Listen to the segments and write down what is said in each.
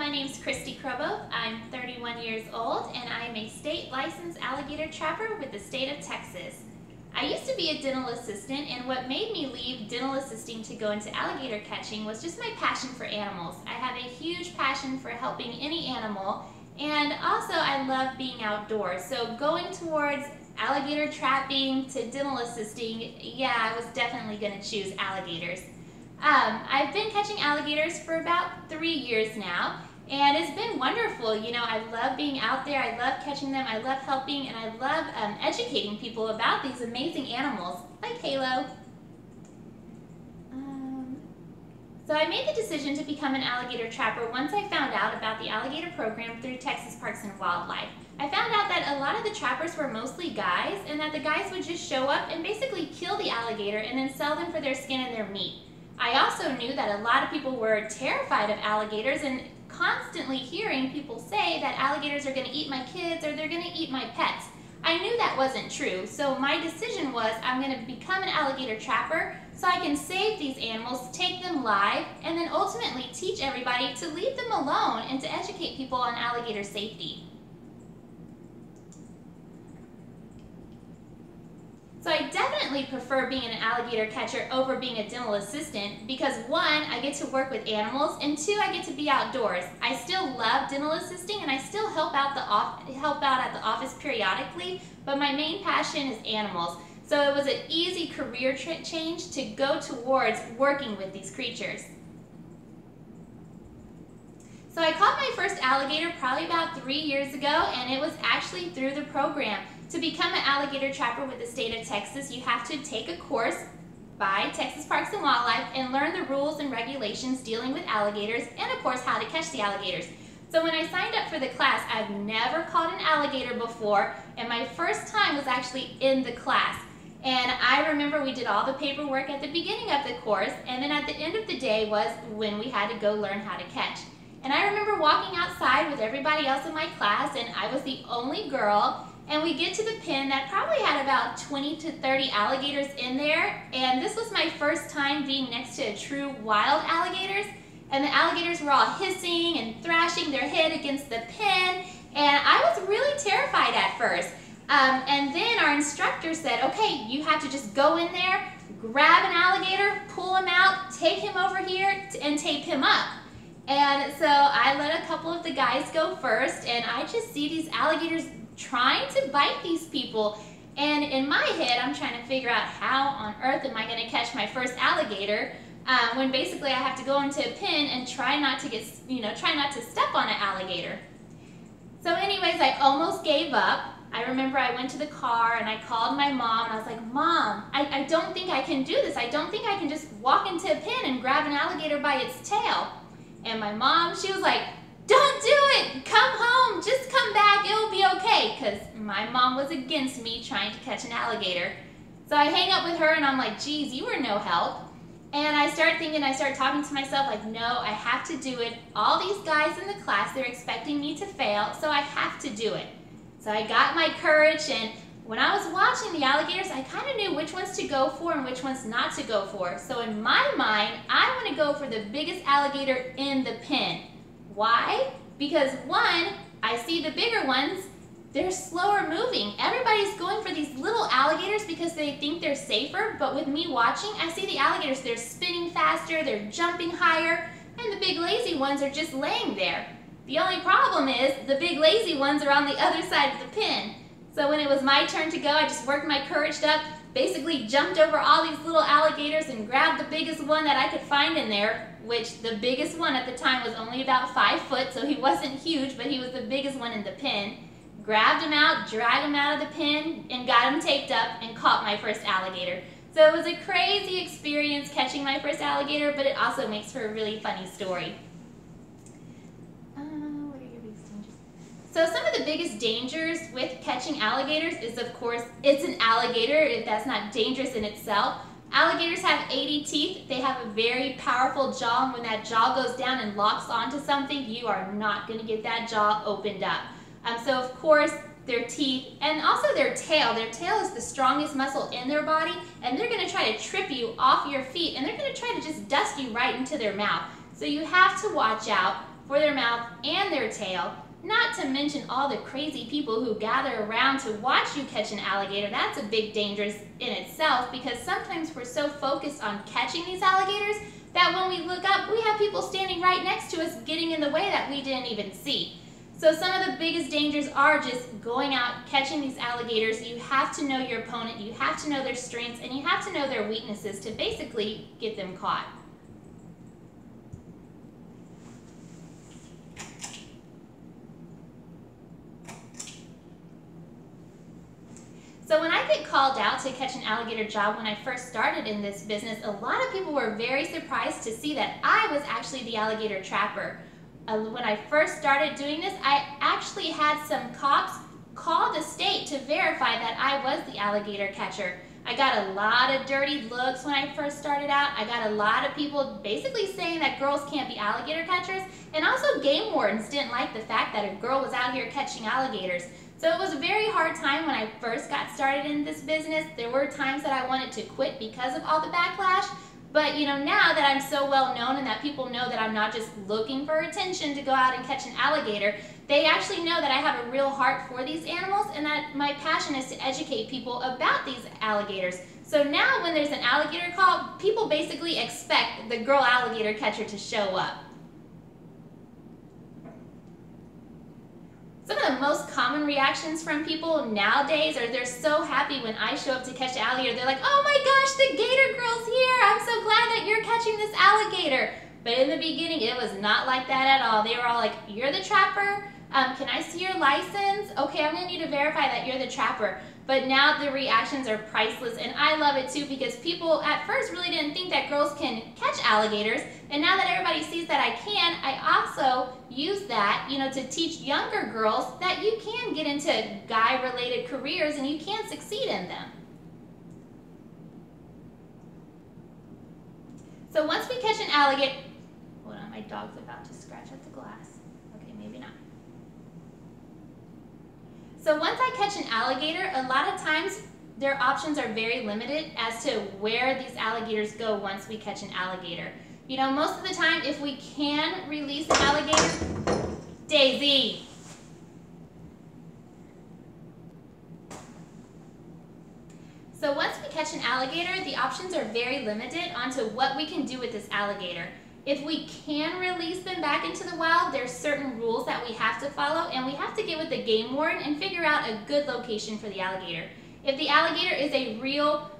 My name's Christy Kroboth. I'm 31 years old and I'm a state licensed alligator trapper with the state of Texas. I used to be a dental assistant, and what made me leave dental assisting to go into alligator catching was just my passion for animals. I have a huge passion for helping any animal, and also I love being outdoors. So going towards alligator trapping to dental assisting, yeah, I was definitely going to choose alligators. I've been catching alligators for about 3 years now, and it's been wonderful. You know, I love being out there, I love catching them, I love helping, and I love educating people about these amazing animals, like Halo. So I made the decision to become an alligator trapper once I found out about the alligator program through Texas Parks and Wildlife. I found out that a lot of the trappers were mostly guys, and that the guys would just show up and basically kill the alligator and then sell them for their skin and their meat. I also knew that a lot of people were terrified of alligators, and constantly hearing people say that alligators are going to eat my kids or they're going to eat my pets. I knew that wasn't true, so my decision was I'm going to become an alligator trapper so I can save these animals, take them live, and then ultimately teach everybody to leave them alone and to educate people on alligator safety. So I definitely prefer being an alligator catcher over being a dental assistant because 1, I get to work with animals, and 2, I get to be outdoors. I still love dental assisting and I still help out at the office periodically, but my main passion is animals. So it was an easy career change to go towards working with these creatures. So I caught my first alligator probably about 3 years ago, and it was actually through the program. To become an alligator trapper with the state of Texas, you have to take a course by Texas Parks and Wildlife and learn the rules and regulations dealing with alligators and, of course, how to catch the alligators. So when I signed up for the class, I've never caught an alligator before, and my first time was actually in the class. And I remember we did all the paperwork at the beginning of the course, and then at the end of the day was when we had to go learn how to catch. And I remember walking outside with everybody else in my class, and I was the only girl. And we get to the pen that probably had about 20 to 30 alligators in there, and this was my first time being next to a true wild alligators, and the alligators were all hissing and thrashing their head against the pen, and I was really terrified at first. And then our instructor said, okay, you have to just go in there, grab an alligator, pull him out, take him over here, and tape him up. And so I let a couple of the guys go first, and I just see these alligators trying to bite these people, and in my head I'm trying to figure out how on earth am I going to catch my first alligator when basically I have to go into a pen and try not to step on an alligator. So anyways, I almost gave up. I remember I went to the car and I called my mom and I was like, Mom, I don't think I can do this. I don't think I can just walk into a pen and grab an alligator by its tail. And my mom, she was like, don't do it! Come home! Just come back! It'll be okay! Because my mom was against me trying to catch an alligator. So I hang up with her and I'm like, geez, you were no help. And I start talking to myself like, no, I have to do it. All these guys in the class, they're expecting me to fail, so I have to do it. So I got my courage, and when I was watching the alligators, I kind of knew which ones to go for and which ones not to go for. So in my mind, I want to go for the biggest alligator in the pen. Why? Because 1, I see the bigger ones, they're slower moving. Everybody's going for these little alligators because they think they're safer, but with me watching, I see the alligators, they're spinning faster, they're jumping higher, and the big lazy ones are just laying there. The only problem is the big lazy ones are on the other side of the pen. So when it was my turn to go, I just worked my courage up, basically jumped over all these little alligators and grabbed the biggest one that I could find in there, which the biggest one at the time was only about 5 foot, so he wasn't huge, but he was the biggest one in the pen. Grabbed him out, dragged him out of the pen, and got him taped up and caught my first alligator. So it was a crazy experience catching my first alligator, but it also makes for a really funny story. What are your biggest dangers? So some of the biggest dangers with catching alligators is, of course, it's an alligator. If that's not dangerous in itself. Alligators have 80 teeth. They have a very powerful jaw, and when that jaw goes down and locks onto something, you are not going to get that jaw opened up. So of course, their teeth and also their tail. Their tail is the strongest muscle in their body, and they're going to try to trip you off your feet, and they're going to try to just dust you right into their mouth. So you have to watch out. for their mouth and their tail. Not to mention all the crazy people who gather around to watch you catch an alligator. That's a big danger in itself, because sometimes we're so focused on catching these alligators that when we look up, we have people standing right next to us getting in the way that we didn't even see. So some of the biggest dangers are just going out, catching these alligators. You have to know your opponent, you have to know their strengths, and you have to know their weaknesses to basically get them caught. So when I get called out to catch an alligator job when I first started in this business, a lot of people were very surprised to see that I was actually the alligator trapper. When I first started doing this, I actually had some cops call the state to verify that I was the alligator catcher. I got a lot of dirty looks when I first started out. I got a lot of people basically saying that girls can't be alligator catchers, and also game wardens didn't like the fact that a girl was out here catching alligators. So it was a very hard time when I first got started in this business. There were times that I wanted to quit because of all the backlash. But you know, now that I'm so well known and that people know that I'm not just looking for attention to go out and catch an alligator, they actually know that I have a real heart for these animals and that my passion is to educate people about these alligators. So now when there's an alligator call, people basically expect the girl alligator catcher to show up. Some of the most common reactions from people nowadays are they're so happy when I show up to catch the alligator. They're like, oh my gosh, the gator girl's here. I'm so glad that you're catching this alligator. But in the beginning, it was not like that at all. They were all like, you're the trapper? Can I see your license? Okay, I'm going to need to verify that you're the trapper. But now the reactions are priceless, and I love it too, because people at first really didn't think that girls can catch alligators, and now that everybody sees that I can, I also use that, you know, to teach younger girls that you can get into guy-related careers and you can succeed in them. So once we catch an alligator, hold on, my dog's about to scratch at the glass. Okay, maybe not. So once I catch an alligator, a lot of times their options are very limited as to where these alligators go once we catch an alligator. You know, most of the time, if we can release an alligator, Daisy. So once we catch an alligator, the options are very limited onto what we can do with this alligator. If we can release them back into the wild, there's certain rules that we have to follow, and we have to get with the game warden and figure out a good location for the alligator. If the alligator is a real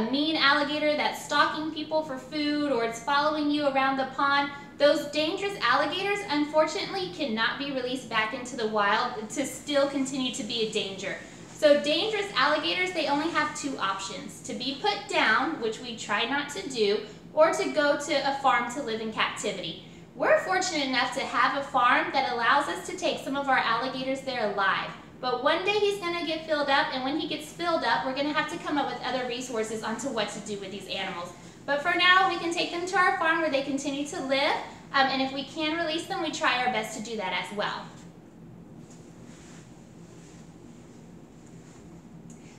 mean alligator that's stalking people for food, or it's following you around the pond, those dangerous alligators unfortunately cannot be released back into the wild to still continue to be a danger. So dangerous alligators, they only have two options: to be put down, which we try not to do, or to go to a farm to live in captivity. We're fortunate enough to have a farm that allows us to take some of our alligators there alive. But one day he's going to get filled up, and when he gets filled up, we're going to have to come up with other resources onto what to do with these animals. But for now, we can take them to our farm where they continue to live, and if we can release them, we try our best to do that as well.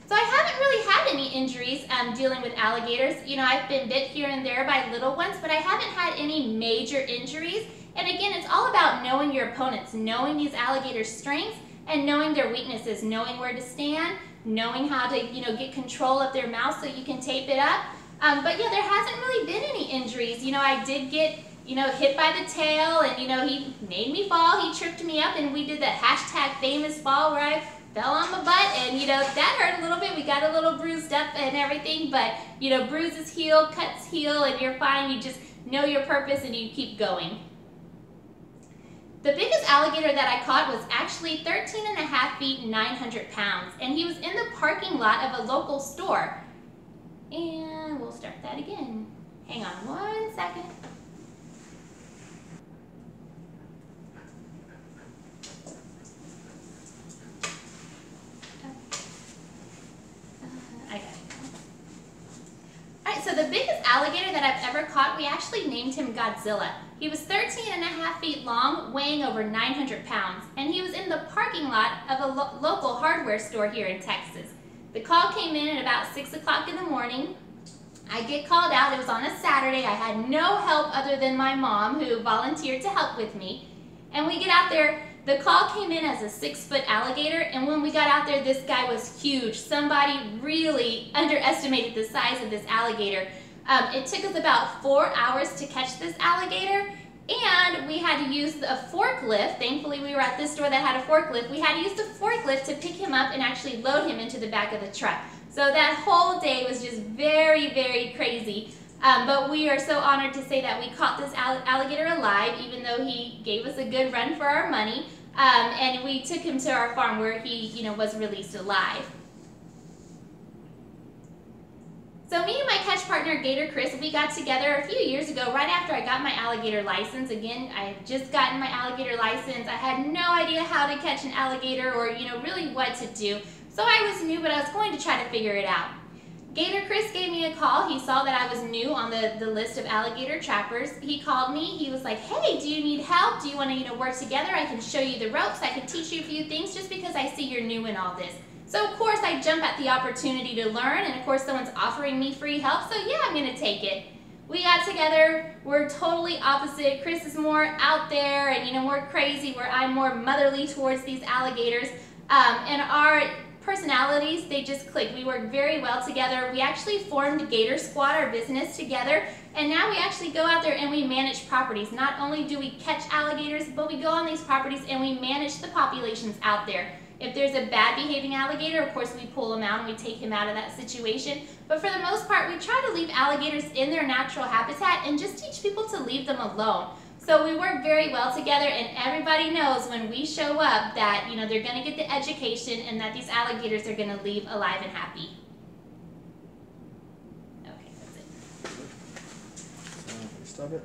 So I haven't really had any injuries dealing with alligators. You know, I've been bit here and there by little ones, but I haven't had any major injuries. And again, it's all about knowing your opponents, knowing these alligators' strengths, and knowing their weaknesses, knowing where to stand, knowing how to, you know, get control of their mouth so you can tape it up. But yeah, there hasn't really been any injuries. You know, I did get, you know, hit by the tail, and, you know, he made me fall. He tripped me up, and we did the #famous fall where I fell on my butt, and, you know, that hurt a little bit. We got a little bruised up and everything, but, you know, bruises heal, cuts heal, and you're fine. You just know your purpose and you keep going. The biggest alligator that I caught was actually 13.5 feet, 900 pounds, and he was in the parking lot of a local store. And we'll start that again. Hang on 1 second. So the biggest alligator that I've ever caught, we actually named him Godzilla. He was 13.5 feet long, weighing over 900 pounds, and he was in the parking lot of a local hardware store here in Texas. The call came in at about 6 o'clock in the morning. I get called out. It was on a Saturday. I had no help other than my mom, who volunteered to help with me. And we get out there, the call came in as a 6-foot alligator, and when we got out there, this guy was huge. Somebody really underestimated the size of this alligator. It took us about 4 hours to catch this alligator, and we had to use a forklift. Thankfully, we were at this store that had a forklift. We had to use the forklift to pick him up and actually load him into the back of the truck. So that whole day was just very, very crazy. But we are so honored to say that we caught this alligator alive, even though he gave us a good run for our money. And we took him to our farm where he, was released alive. So me and my catch partner, Gator Chris, we got together a few years ago, right after I got my alligator license. Again, I had just gotten my alligator license. I had no idea how to catch an alligator or, really what to do. So I was new, but I was going to try to figure it out. Gator Chris gave me a call. He saw that I was new on the list of alligator trappers. He called me. He was like, hey, do you need help? Do you want to work together? I can show you the ropes. I can teach you a few things just because I see you're new in all this. So of course I jump at the opportunity to learn, and of course someone's offering me free help, so yeah, I'm going to take it. We got together. We're totally opposite. Chris is more out there and more crazy, where I'm more motherly towards these alligators. And our personalities, they just click. We work very well together. We actually formed Gator Squad, our business, together, and now we actually go out there and we manage properties. Not only do we catch alligators, but we go on these properties and we manage the populations out there. If there's a bad behaving alligator, of course we pull him out and we take him out of that situation. But for the most part, we try to leave alligators in their natural habitat and just teach people to leave them alone. So we work very well together, and everybody knows when we show up that they're going to get the education and that these alligators are going to leave alive and happy. Okay, that's it. So, stop it.